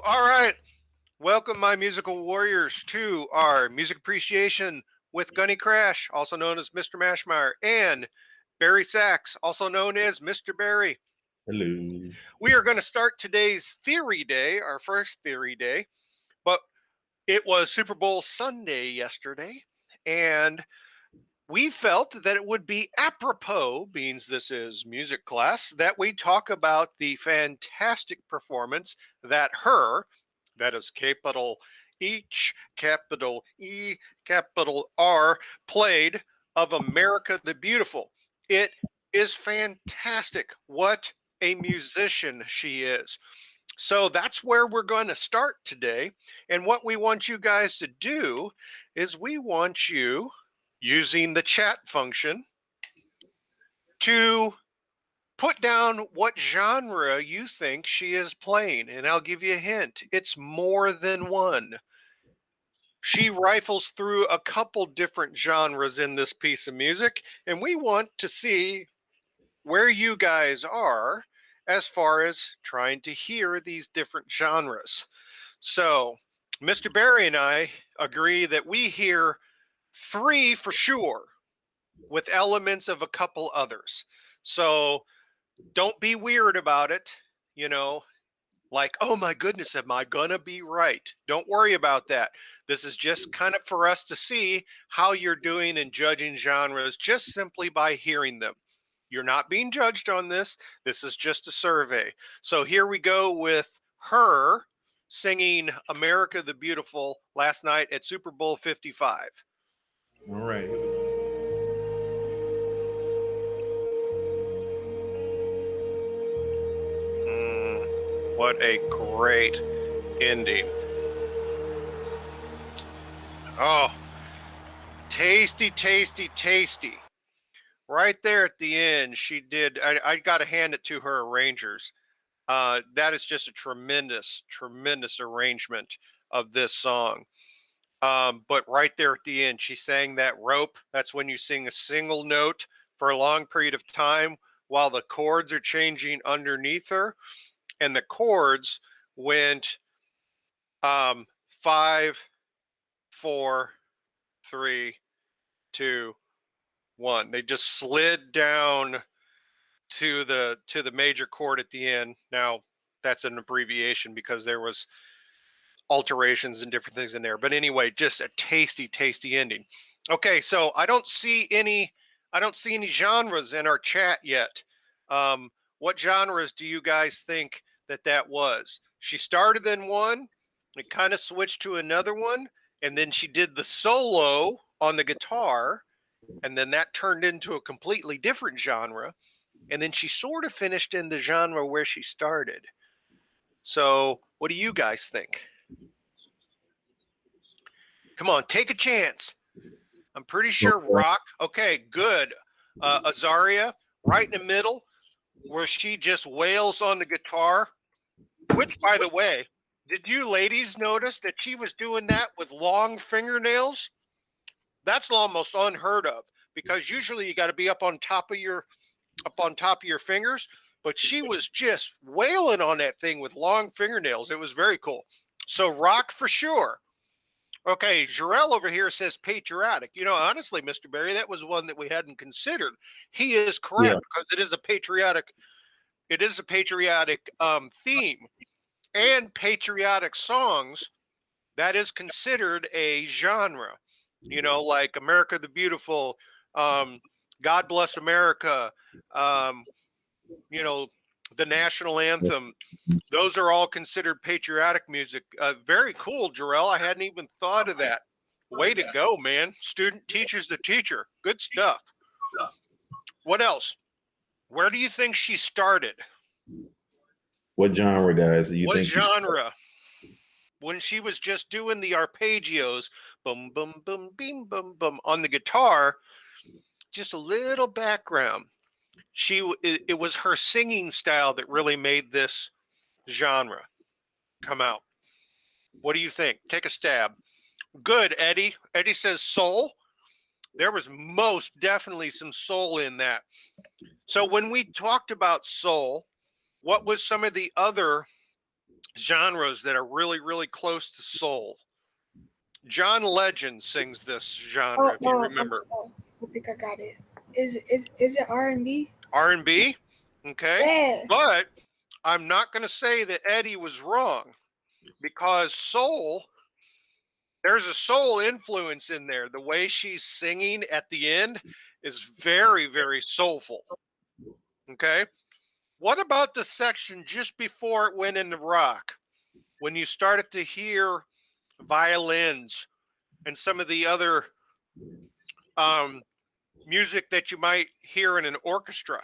All right. Welcome, my musical warriors, to our music appreciation with GunnyCrash, also known as Mr. Mashmeyer, and BerrySax, also known as Mr. Berry. Hello. We are going to start today's theory day, our first theory day, but it was Super Bowl Sunday yesterday, and we felt that it would be apropos, being this is music class, that we talk about the fantastic performance that H.E.R, that is capital H, capital E, capital R, played of America the Beautiful. It is fantastic. What a musician she is. So that's where we're going to start today. And what we want you guys to do is we want you, using the chat function, to put down what genre you think she is playing. And I'll give you a hint. It's more than one. She rifles through a couple different genres in this piece of music, and we want to see where you guys are as far as trying to hear these different genres. So, Mr. Berry and I agree that we hear 3 for sure, with elements of a couple others. So, don't be weird about it, you know, like, oh my goodness, am I gonna be right? Don't worry about that. This is just kind of for us to see how you're doing in judging genres just simply by hearing them. You're not being judged on this. This is just a survey. So here we go with H.E.R singing America the Beautiful last night at Super Bowl 55. All right. What a great ending. Oh, tasty, tasty, tasty. Right there at the end, she did. I got to hand it to her arrangers. That is just a tremendous, tremendous arrangement of this song. But right there at the end, she sang that rope. That's when you sing a single note for a long period of time while the chords are changing underneath her. And the chords went 5, 4, 3, 2, 1. They just slid down to the major chord at the end. Now that's an abbreviation because there was alterations and different things in there. But anyway, just a tasty, tasty ending. Okay, so I don't see any genres in our chat yet. What genres do you guys think that was? She started in one, it kind of switched to another one, and then she did the solo on the guitar, and then that turned into a completely different genre, and then she sort of finished in the genre where she started. So, what do you guys think? Come on, take a chance. I'm pretty sure rock. Okay, good. Azaria, right in the middle, where she just wails on the guitar. Which, by the way, did you ladies notice that she was doing that with long fingernails? That's almost unheard of because usually you got to be up on top of your fingers. But she was just wailing on that thing with long fingernails. It was very cool. So rock for sure. Okay, Jarrell over here says patriotic. You know, honestly, Mr. Berry, that was one that we hadn't considered. He is correct because it is a patriotic. It is a patriotic theme and patriotic songs. That is considered a genre. You know, like America the Beautiful, God Bless America. You know, the national anthem. Those are all considered patriotic music. Very cool, Jarrell. I hadn't even thought of that. Way to go, man. Student teaches the teacher. Good stuff. What else? Where do you think she started? What genre, guys? Do you What think genre? When she was just doing the arpeggios, boom, boom, boom, beam, boom, boom, on the guitar, just a little background. It was her singing style that really made this genre come out. What do you think? Take a stab. Good, Eddie. Eddie says soul. There was most definitely some soul in that. So when we talked about soul, what was some of the other genres that are really, really close to soul. John Legend sings this genre, if you remember. I think I got it. Is it R&B? R&B, okay? Yeah. But I'm not going to say that Eddie was wrong, because soul, there's a soul influence in there. The way she's singing at the end is very, very soulful, okay? What about the section just before it went into rock, when you started to hear violins and some of the other music that you might hear in an orchestra?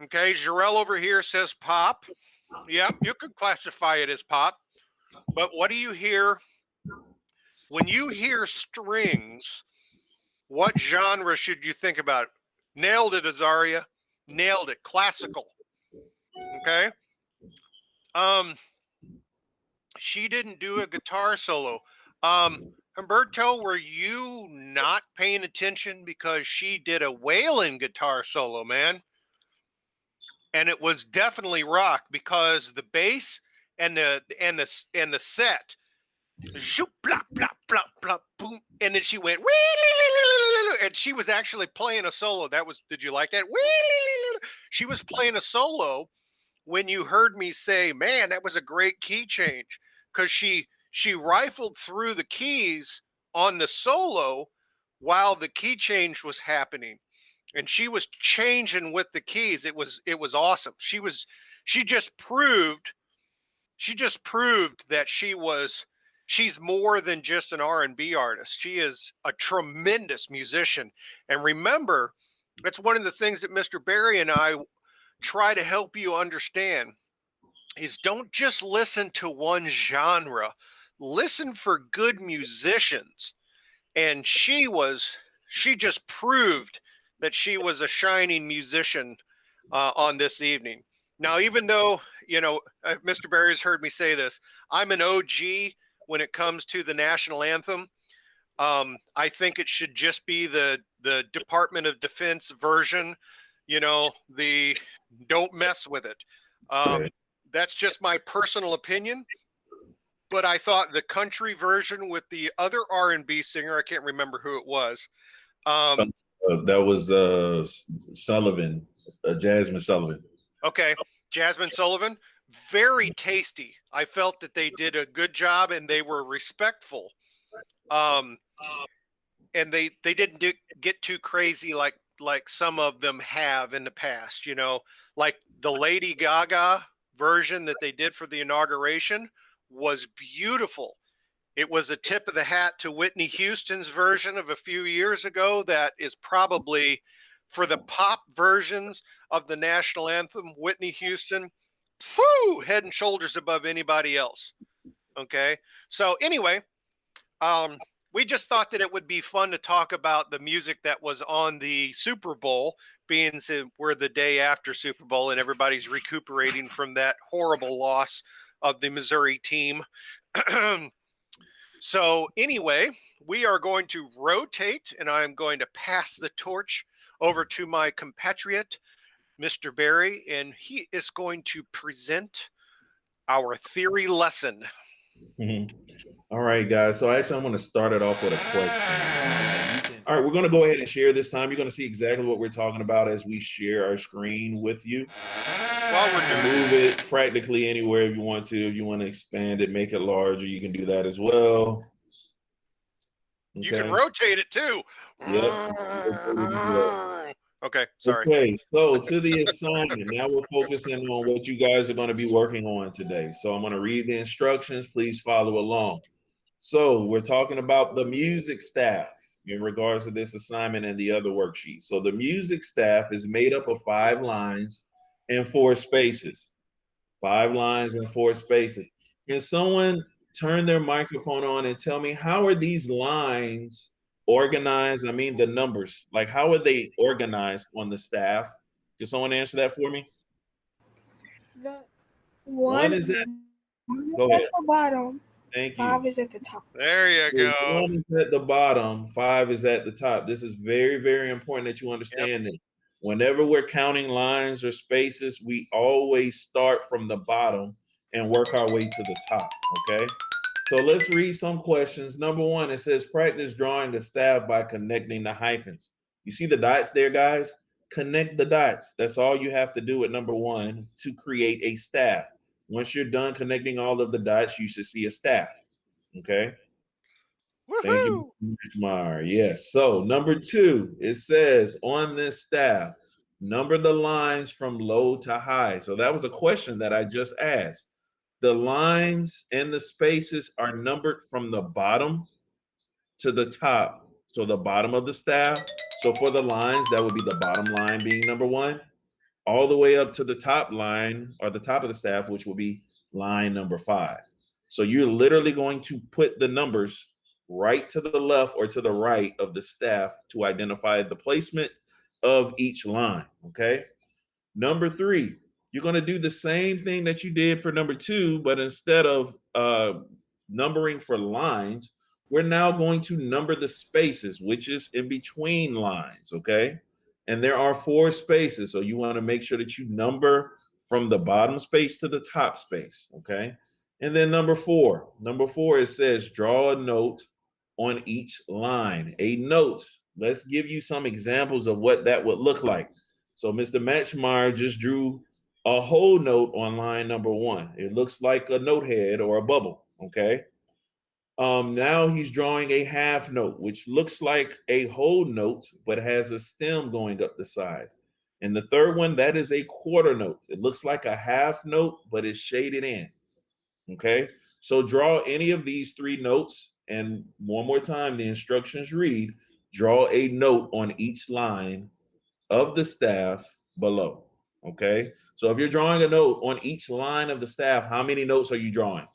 Okay, Jarrell over here says pop. Yeah, you could classify it as pop. But what do you hear when you hear strings? What genre should you think about? Nailed it, Azaria. Nailed it. Classical. Okay. She didn't do a guitar solo. Humberto, were you not paying attention? Because she did a wailing guitar solo, man. And it was definitely rock, because the bass and the set, zoop, blah, blah, blah, blah, boom, and then she went, and she was actually playing a solo. That was, did you like that? She was playing a solo when you heard me say, man, that was a great key change, because she rifled through the keys on the solo while the key change was happening, and she was changing with the keys. It was awesome. She just proved that she's more than just an R&B artist. She is a tremendous musician. And remember, that's one of the things that Mr. Berry and I try to help you understand, is don't just listen to one genre. Listen for good musicians. And she just proved that she was a shining musician on this evening. Now, even though, Mr. Berry's heard me say this, I'm an OG when it comes to the national anthem. I think it should just be the Department of Defense version, the don't mess with it. That's just my personal opinion. But I thought the country version with the other R&B singer, I can't remember who it was. That was Sullivan, Jasmine Sullivan. Okay, Jasmine Sullivan, very tasty. I felt that they did a good job and they were respectful. And they didn't get too crazy like some of them have in the past, like the Lady Gaga version that they did for the inauguration was beautiful. It was a tip of the hat to Whitney Houston's version of a few years ago. That is probably, for the pop versions of the national anthem, Whitney Houston, head and shoulders above anybody else. Okay. So anyway, we just thought that it would be fun to talk about the music that was on the Super Bowl, being we're the day after Super Bowl and everybody's recuperating from that horrible loss of the Missouri team. So anyway, we are going to rotate, and I'm going to pass the torch over to my compatriot, Mr. Berry, and he is going to present our theory lesson. All right, guys. So actually, I'm going to start it off with a question. All right, we're going to go ahead and share this time. You're going to see exactly what we're talking about as we share our screen with you. While we're doing Move it practically anywhere if you want to. If you want to expand it, make it larger, you can do that as well. Okay. You can rotate it too. Yep. Okay, sorry. Okay, so to the assignment. Now we're focusing on what you guys are going to be working on today. So I'm going to read the instructions. Please follow along. So we're talking about the music staff in regards to this assignment and the other worksheets. So the music staff is made up of 5 lines and 4 spaces. 5 lines and 4 spaces. Can someone turn their microphone on and tell me, how are these lines organized? I mean, the numbers, like how are they organized on the staff? Can someone answer that for me? The one is at, go ahead. At the bottom. Thank you. 5 is at the top. There you go. 1 is at the bottom, 5 is at the top. This is very, very important that you understand this. Whenever we're counting lines or spaces, we always start from the bottom and work our way to the top, okay? So let's read some questions. Number one, it says practice drawing the staff by connecting the hyphens. You see the dots there, guys? Connect the dots. That's all you have to do at number one to create a staff. Once you're done connecting all of the dots, you should see a staff, okay? Thank you, Woohoo! H.E.R. Yes. So number two, it says on this staff, number the lines from low to high. So that was a question that I just asked. The lines and the spaces are numbered from the bottom to the top. So the bottom of the staff. So for the lines, that would be the bottom line being number one, all the way up to the top line or the top of the staff, which will be line number 5. So you're literally going to put the numbers right to the left or to the right of the staff to identify the placement of each line. Okay. Number 3, you're going to do the same thing that you did for number 2, but instead of numbering for lines, we're now going to number the spaces, which is in between lines. Okay. And there are 4 spaces. So you want to make sure that you number from the bottom space to the top space. Okay. And then number 4, it says draw a note on each line. A note. Let's give you some examples of what that would look like. So Mr. Matchmeyer just drew a whole note on line number 1. It looks like a note head or a bubble. Okay. Now he's drawing a half note, which looks like a whole note, but has a stem going up the side. And the third one, that is a quarter note. It looks like a half note, but it's shaded in. Okay. So draw any of these 3 notes. And one more time, the instructions read, draw a note on each line of the staff below. Okay. So if you're drawing a note on each line of the staff, how many notes are you drawing?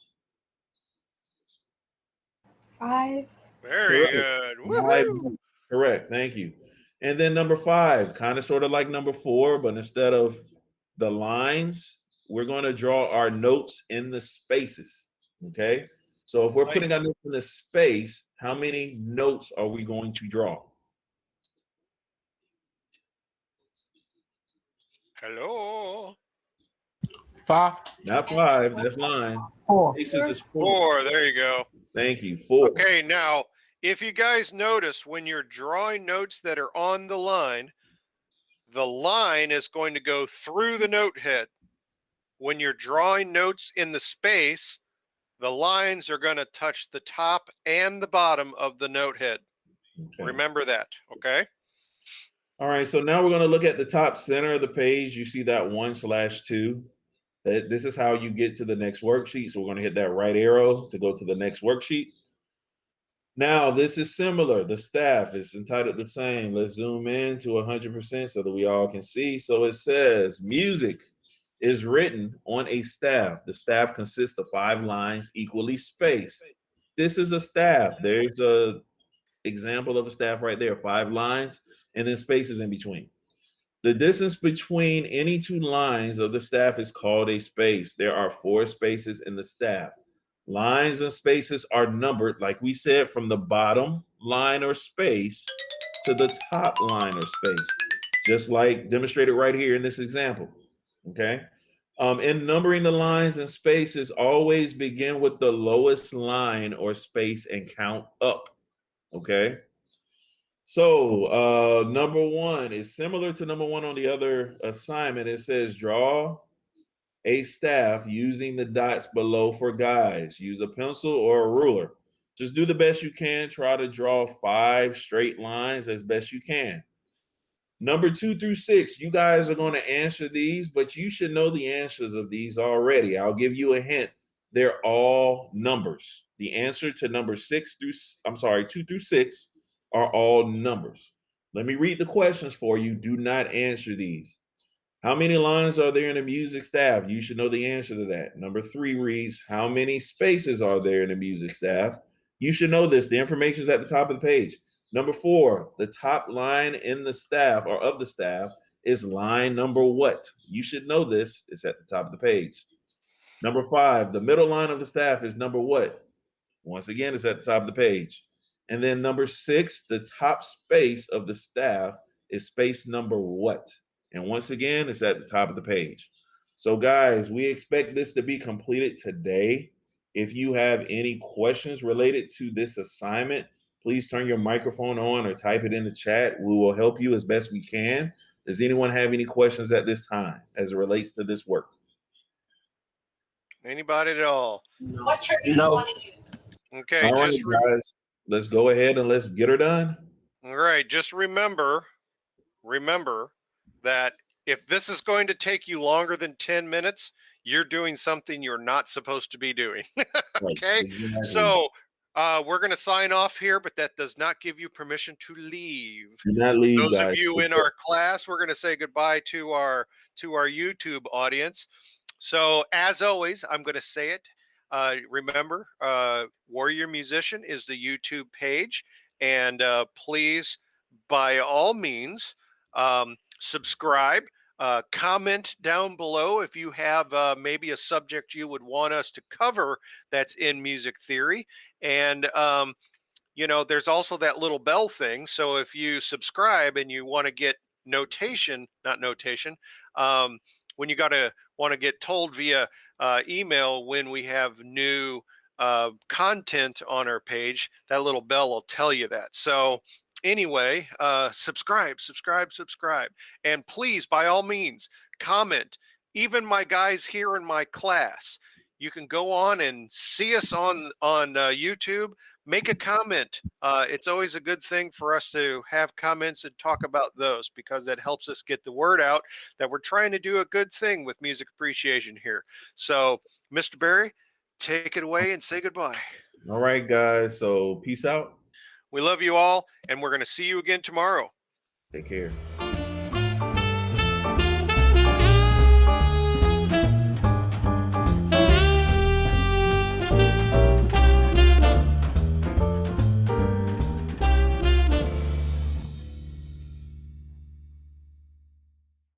5. Very Correct. good. 5 Woohoo! notes. Correct. Thank you. And then number 5, kind of sort of like number 4, but instead of the lines, we're going to draw our notes in the spaces. Okay. So if we're putting our notes in the space, how many notes are we going to draw? Hello. 5. Not 5. That's line. 4. Spaces is 4. 4. There you go. Thank you. 4. Okay, now, if you guys notice, when you're drawing notes that are on the line is going to go through the note head. When you're drawing notes in the space, the lines are going to touch the top and the bottom of the note head. Okay. Remember that, okay? All right, so now we're going to look at the top center of the page. You see that 1/2. This is how you get to the next worksheet. So we're going to hit that right arrow to go to the next worksheet. Now, this is similar. The staff is entitled the same. Let's zoom in to 100% so that we all can see. So it says music is written on a staff. The staff consists of 5 lines equally spaced. This is a staff. There's a example of a staff right there, 5 lines, and then spaces in between. The distance between any 2 lines of the staff is called a space. There are 4 spaces in the staff. Lines and spaces are numbered, like we said, from the bottom line or space to the top line or space, just like demonstrated right here in this example. Okay. In numbering the lines and spaces, always begin with the lowest line or space and count up. Okay. So number 1 is similar to number 1 on the other assignment. It says draw a staff using the dots below for guides. Use a pencil or a ruler. Just do the best you can. Try to draw 5 straight lines as best you can. Number 2 through 6, you guys are going to answer these, but you should know the answers of these already. I'll give you a hint. They're all numbers. The answer to number 2 through 6 are all numbers. Let me read the questions for you. Do not answer these. How many lines are there in the music staff? You should know the answer to that. Number 3 reads, how many spaces are there in the music staff? You should know this. The information is at the top of the page. Number 4, the top line in the staff or of the staff is line number what? You should know this. It's at the top of the page. Number 5, the middle line of the staff is number what? Once again, it's at the top of the page. And then number 6, the top space of the staff is space number what? And once again, it's at the top of the page. So guys, we expect this to be completed today. If you have any questions related to this assignment, please turn your microphone on or type it in the chat. We will help you as best we can. Does anyone have any questions at this time as it relates to this work? Anybody at all? No. Okay, All right, guys, let's go ahead and let's get her done. all right, just remember that if this is going to take you longer than 10 minutes, you're doing something you're not supposed to be doing. Okay, Exactly. so we're going to sign off here, but that does not give you permission to leave. Do not leave, Those guys. of you in our class, we're going to say goodbye to our YouTube audience. So as always, I'm going to say it. Remember, Warrior Musician is the YouTube page, and please, by all means, subscribe. Comment down below if you have maybe a subject you would want us to cover that's in music theory. And you know, there's also that little bell thing. So if you subscribe and you want to get when you want to get told via email when we have new content on our page, that little bell will tell you that. So anyway, subscribe, and please, by all means, comment. Even my guys here in my class, you can go on and see us on YouTube. Make a comment. It's always a good thing for us to have comments and talk about those, because that helps us get the word out that we're trying to do a good thing with music appreciation here. So, Mr. Berry, take it away and say goodbye. All right, guys. So peace out. We love you all, and we're going to see you again tomorrow. Take care.